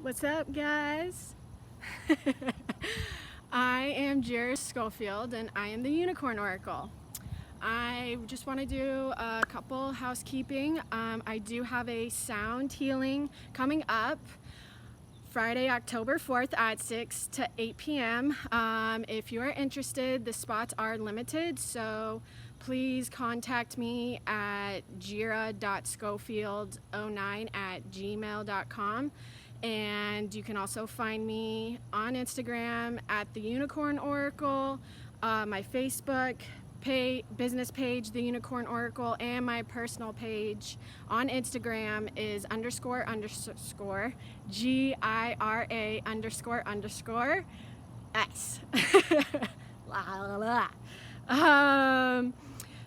What's up, guys? I am Jared Schofield and I am the Unicorn Oracle. I just want to do a couple housekeeping. I do have a sound healing coming up Friday, October 4th at 6 to 8 p.m. If you are interested, the spots are limited, so please contact me at jira.schofield09@gmail.com. And you can also find me on Instagram at the Unicorn Oracle, my Facebook business page, the Unicorn Oracle, and my personal page on Instagram is __GIRA__S. La, la, la.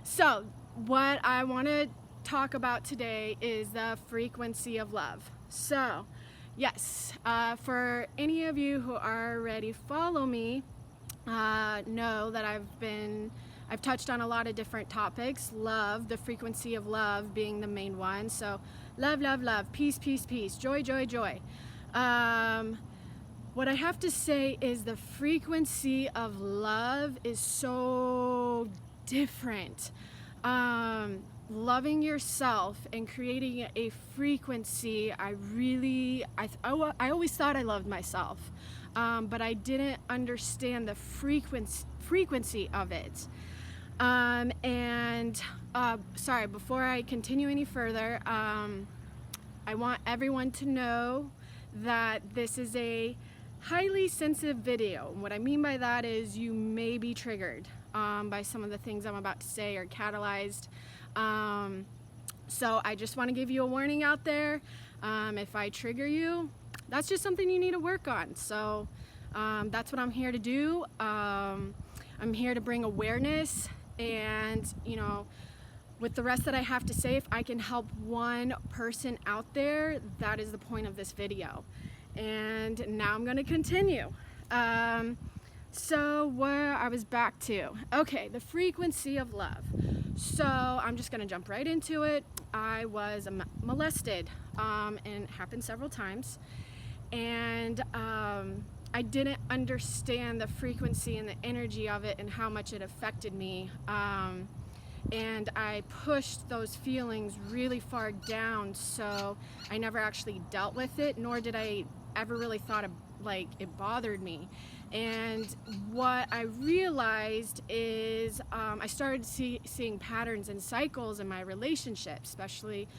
So what I want to talk about today is the frequency of love. So yes, for any of you who already follow me, know that I've touched on a lot of different topics. Love, the frequency of love being the main one. So love, love, love, peace, peace, peace, joy, joy, joy. What I have to say is the frequency of love is so different. Loving yourself and creating a frequency, I always thought I loved myself, but I didn't understand the frequency of it. Sorry, before I continue any further, I want everyone to know that this is a highly sensitive video. What I mean by that is you may be triggered by some of the things I'm about to say or catalyzed. So I just want to give you a warning out there. If I trigger you, that's just something you need to work on. So that's what I'm here to do. I'm here to bring awareness, and with the rest that I have to say, if I can help one person out there, that is the point of this video. And now I'm going to continue. So where I was back to, okay, the frequency of love. So I'm just going to jump right into it. I was molested, and it happened several times, and I didn't understand the frequency and the energy of it and how much it affected me, and I pushed those feelings really far down, so I never actually dealt with it, nor did I ever really thought of like it bothered me. And what I realized is I started seeing patterns and cycles in my relationships, especially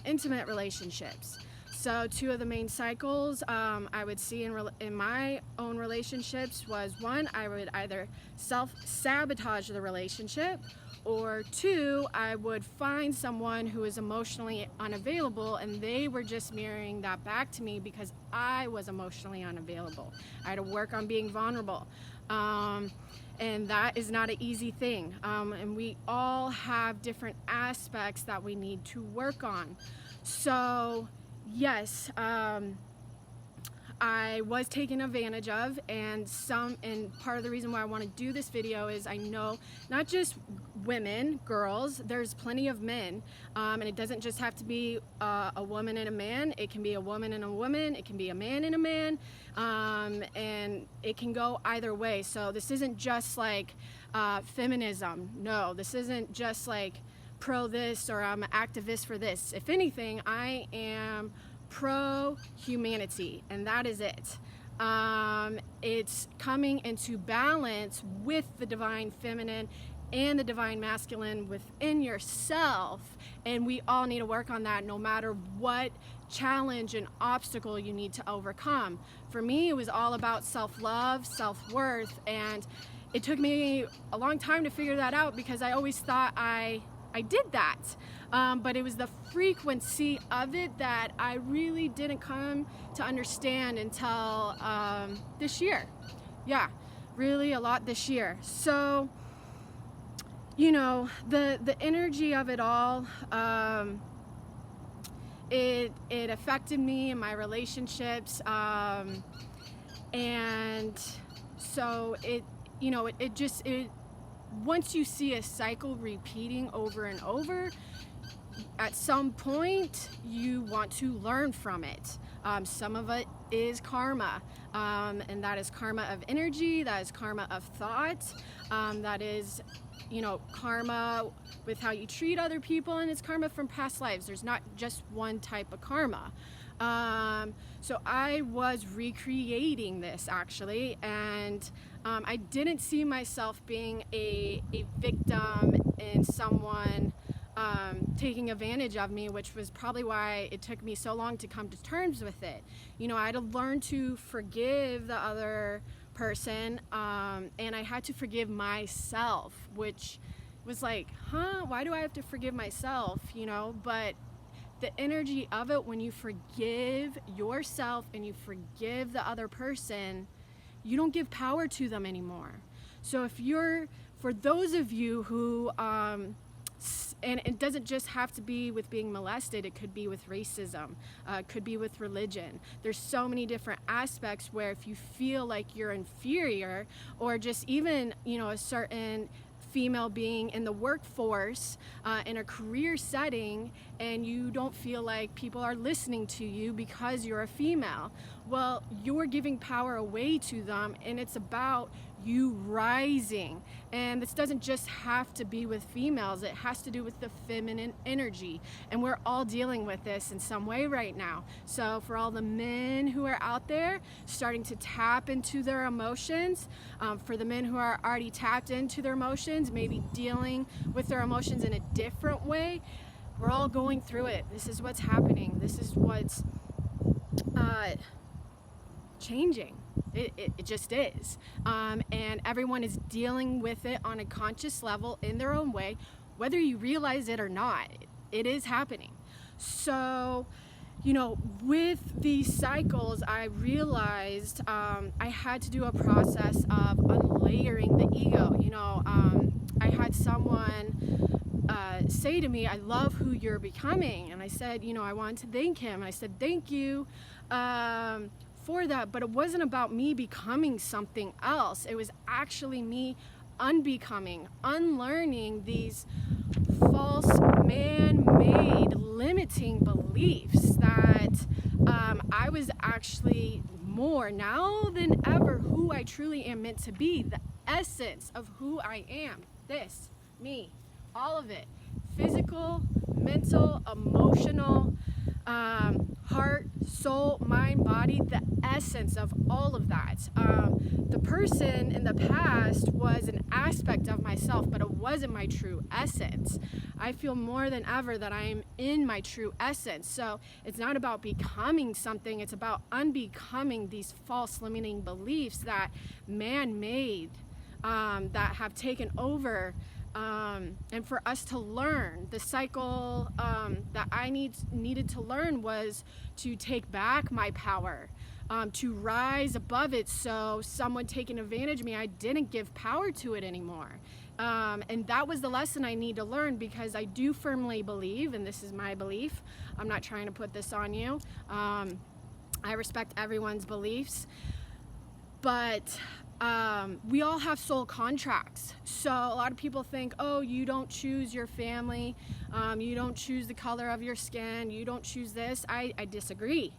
intimate relationships. So two of the main cycles I would see in my own relationships was, one, I would either self-sabotage the relationship, or two, I would find someone who is emotionally unavailable, and they were just mirroring that back to me because I was emotionally unavailable. I had to work on being vulnerable. And that is not an easy thing. And we all have different aspects that we need to work on. So yes, I was taken advantage of, and part of the reason why I want to do this video is I know not just women, girls, there's plenty of men, and it doesn't just have to be a woman and a man. It can be a woman and a woman, it can be a man and a man, and it can go either way. So this isn't just like feminism. No, this isn't just like pro this or I'm an activist for this. If anything, I am pro-humanity, and that is it. It's coming into balance with the divine feminine and the divine masculine within yourself, and we all need to work on that no matter what challenge and obstacle you need to overcome. For me, it was all about self-love, self-worth, and it took me a long time to figure that out because I always thought I did that, but it was the frequency of it that I really didn't come to understand until this year. Yeah, really a lot this year. So the energy of it all, it affected me in my relationships, and so once you see a cycle repeating over and over, at some point you want to learn from it. Some of it is karma, and that is karma of energy, that is karma of thought, that is, karma with how you treat other people, and it's karma from past lives. There's not just one type of karma. So I was recreating this actually, and I didn't see myself being a victim in someone taking advantage of me, which was probably why it took me so long to come to terms with it. I had to learn to forgive the other person, and I had to forgive myself, which was like, why do I have to forgive myself? But the energy of it, when you forgive yourself and you forgive the other person, you don't give power to them anymore. So for those of you who, and it doesn't just have to be with being molested, it could be with racism, it could be with religion. There's so many different aspects where if you feel like you're inferior, or just even, a certain female being in the workforce, in a career setting, and you don't feel like people are listening to you because you're a female, well, you're giving power away to them, and it's about you rising. And this doesn't just have to be with females, it has to do with the feminine energy, and we're all dealing with this in some way right now. So for all the men who are out there starting to tap into their emotions, for the men who are already tapped into their emotions, maybe dealing with their emotions in a different way, we're all going through it. This is what's happening. This is what's changing. It just is. And everyone is dealing with it on a conscious level in their own way, whether you realize it or not. It is happening. So, with these cycles, I realized I had to do a process of unlayering the ego. I had someone say to me, I love who you're becoming. And I said, I wanted to thank him. And I said, thank you for that. But it wasn't about me becoming something else. It was actually me unbecoming, unlearning these false man-made limiting beliefs that I was actually more now than ever who I truly am meant to be, the essence of who I am, this, me, all of it, physical, mental, emotional, heart, soul, mind, body, the essence of all of that. The person in the past was an aspect of myself, but it wasn't my true essence. I feel more than ever that I am in my true essence. So it's not about becoming something, it's about unbecoming these false limiting beliefs that man-made, that have taken over. And for us to learn, the cycle that I needed to learn was to take back my power, to rise above it, so someone taking advantage of me, I didn't give power to it anymore. And that was the lesson I need to learn, because I do firmly believe, and this is my belief, I'm not trying to put this on you, I respect everyone's beliefs, but we all have soul contracts. So a lot of people think, oh, you don't choose your family, you don't choose the color of your skin, you don't choose this. I disagree.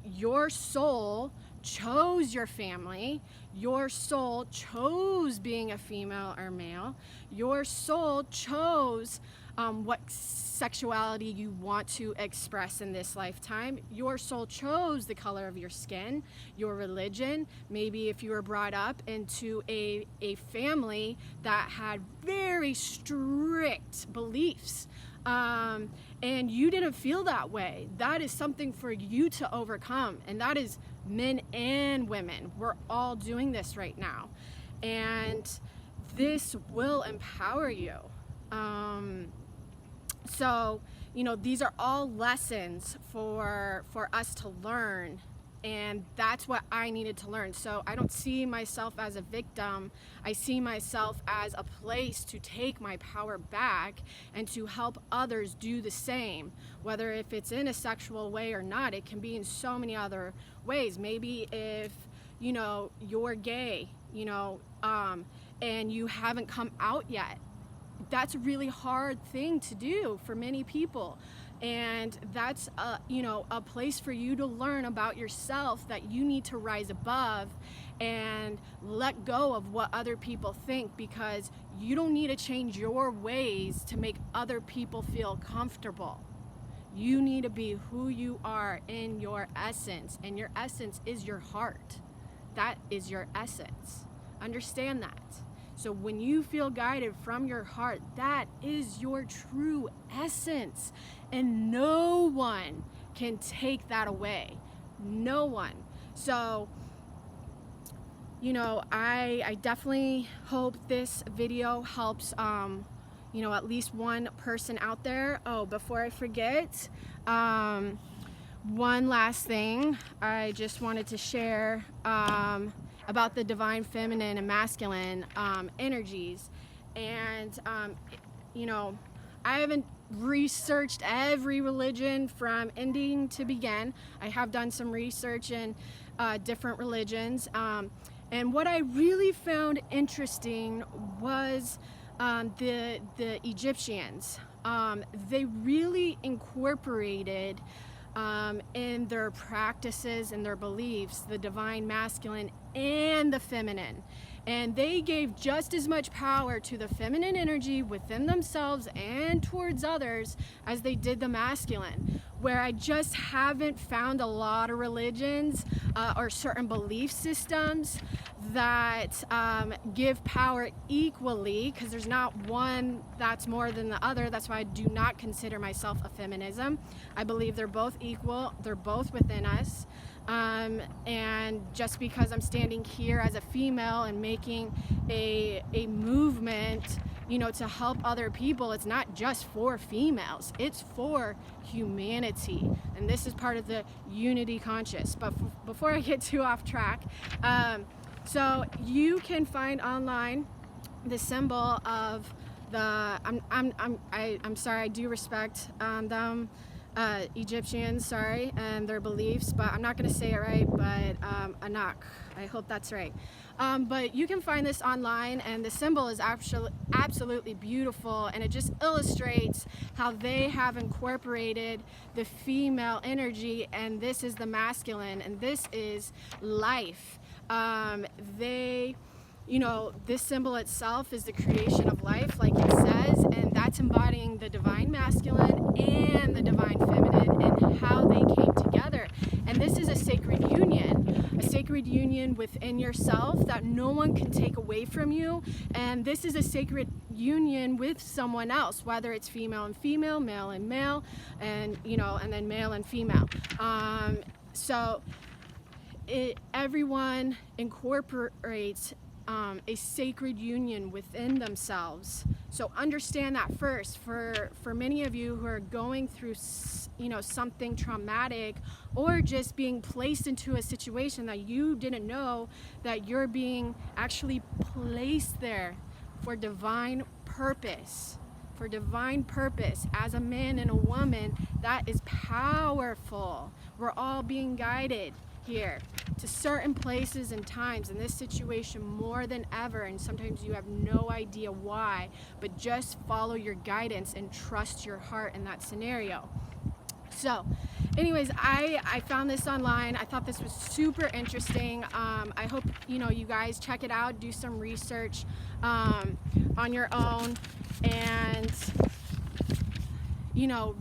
Your soul chose your family, your soul chose being a female or male, your soul chose what sexuality you want to express in this lifetime. Your soul chose the color of your skin, your religion. Maybe if you were brought up into a family that had very strict beliefs, and you didn't feel that way, that is something for you to overcome. And that is men and women. We're all doing this right now. And this will empower you. So, these are all lessons for us to learn, and that's what I needed to learn. So I don't see myself as a victim. I see myself as a place to take my power back and to help others do the same, whether if it's in a sexual way or not. It can be in so many other ways. Maybe if, you're gay, and you haven't come out yet. That's a really hard thing to do for many people. And that's a place for you to learn about yourself, that you need to rise above and let go of what other people think, because you don't need to change your ways to make other people feel comfortable. You need to be who you are in your essence, and your essence is your heart. That is your essence. Understand that. So when you feel guided from your heart, that is your true essence, and no one can take that away. No one. So, I definitely hope this video helps at least one person out there. Oh, before I forget, one last thing I just wanted to share about the divine feminine and masculine energies. And I haven't researched every religion from ending to begin. I have done some research in different religions, and what I really found interesting was the Egyptians. They really incorporated in their practices and their beliefs the divine masculine and the feminine, and they gave just as much power to the feminine energy within themselves and towards others as they did the masculine, where I just haven't found a lot of religions or certain belief systems that give power equally, because there's not one that's more than the other. That's why I do not consider myself a feminism. I believe they're both equal, they're both within us. And just because I'm standing here as a female and making a movement, to help other people, it's not just for females, it's for humanity. And this is part of the unity conscious. But before I get too off track, so you can find online the symbol of the, I'm sorry, I do respect them, Egyptians, sorry, and their beliefs, but I'm not going to say it right, but Ankh, I hope that's right. But you can find this online, and the symbol is absolutely beautiful, and it just illustrates how they have incorporated the female energy, and this is the masculine, and this is life. This symbol itself is the creation of life, like it says, and that's embodying the divine masculine and the divine feminine and how they came together. And this is a sacred union within yourself that no one can take away from you. And this is a sacred union with someone else, whether it's female and female, male and male, and then male and female. Everyone incorporates a sacred union within themselves. So understand that first. For many of you who are going through something traumatic, or just being placed into a situation that you didn't know that you're being actually placed there for divine purpose. For divine purpose, as a man and a woman, that is powerful. We're all being guided here to certain places and times in this situation more than ever, and sometimes you have no idea why, but just follow your guidance and trust your heart in that scenario. So anyways, I found this online. I thought this was super interesting. I hope you guys check it out, do some research on your own, and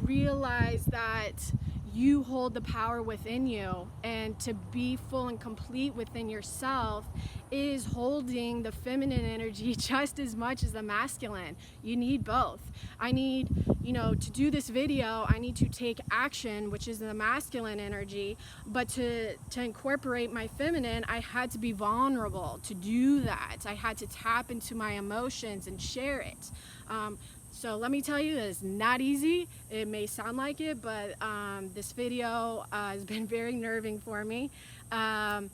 realize that you hold the power within you, and to be full and complete within yourself is holding the feminine energy just as much as the masculine. You need both. I need, to do this video, I need to take action, which is the masculine energy, but to incorporate my feminine, I had to be vulnerable to do that. I had to tap into my emotions and share it. So let me tell you, it's not easy. It may sound like it, but this video has been very nerving for me. And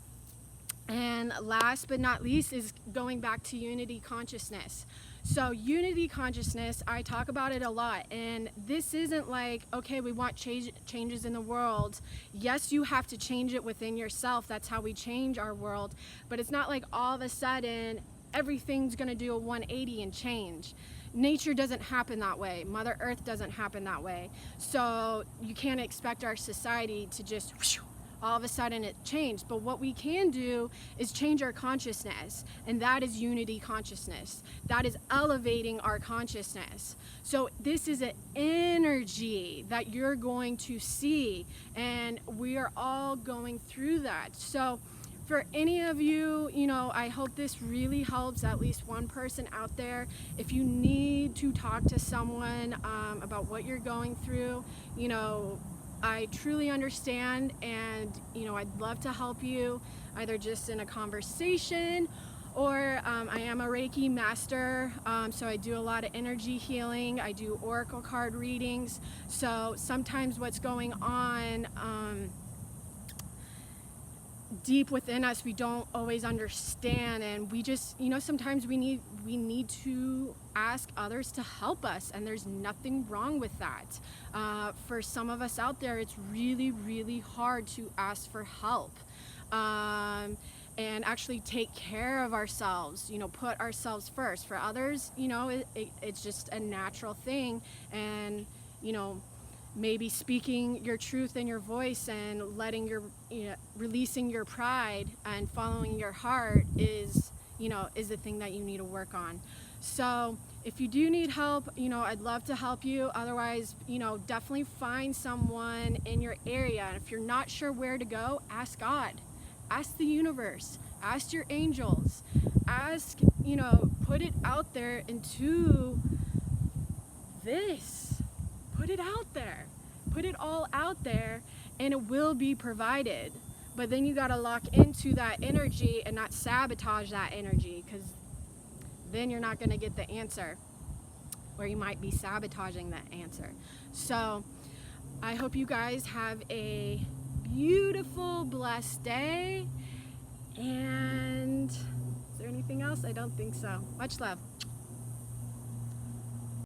last but not least is going back to unity consciousness. So unity consciousness, I talk about it a lot, and this isn't like, okay, we want changes in the world. Yes, you have to change it within yourself. That's how we change our world. But it's not like all of a sudden everything's gonna do a 180 and change. nature doesn't happen that way. Mother Earth doesn't happen that way. So you can't expect our society to just whoosh, all of a sudden it changed. But what we can do is change our consciousness, and that is unity consciousness. That is elevating our consciousness. So this is an energy that you're going to see, and we are all going through that. So for any of you, you know, I hope this really helps at least one person out there. If you need to talk to someone about what you're going through, you know, I truly understand, and you know, I'd love to help you either just in a conversation, or I am a Reiki master, so I do a lot of energy healing. I do oracle card readings. So sometimes what's going on deep within us, we don't always understand, and we just, you know, sometimes we need to ask others to help us, and there's nothing wrong with that. For some of us out there, it's really, really hard to ask for help and actually take care of ourselves, you know, put ourselves first. For others, you know, it's just a natural thing, and you know, maybe speaking your truth in your voice and letting your, you know, releasing your pride and following your heart is, you know, is the thing that you need to work on. So if you do need help, you know, I'd love to help you. Otherwise, you know, definitely find someone in your area. And if you're not sure where to go, ask God, ask the universe, ask your angels, ask, you know, put it out there into this. Put it out there. Put it all out there, and it will be provided. But then you got to lock into that energy and not sabotage that energy, because then you're not going to get the answer, or you might be sabotaging that answer. So I hope you guys have a beautiful, blessed day. And is there anything else? I don't think so. Much love.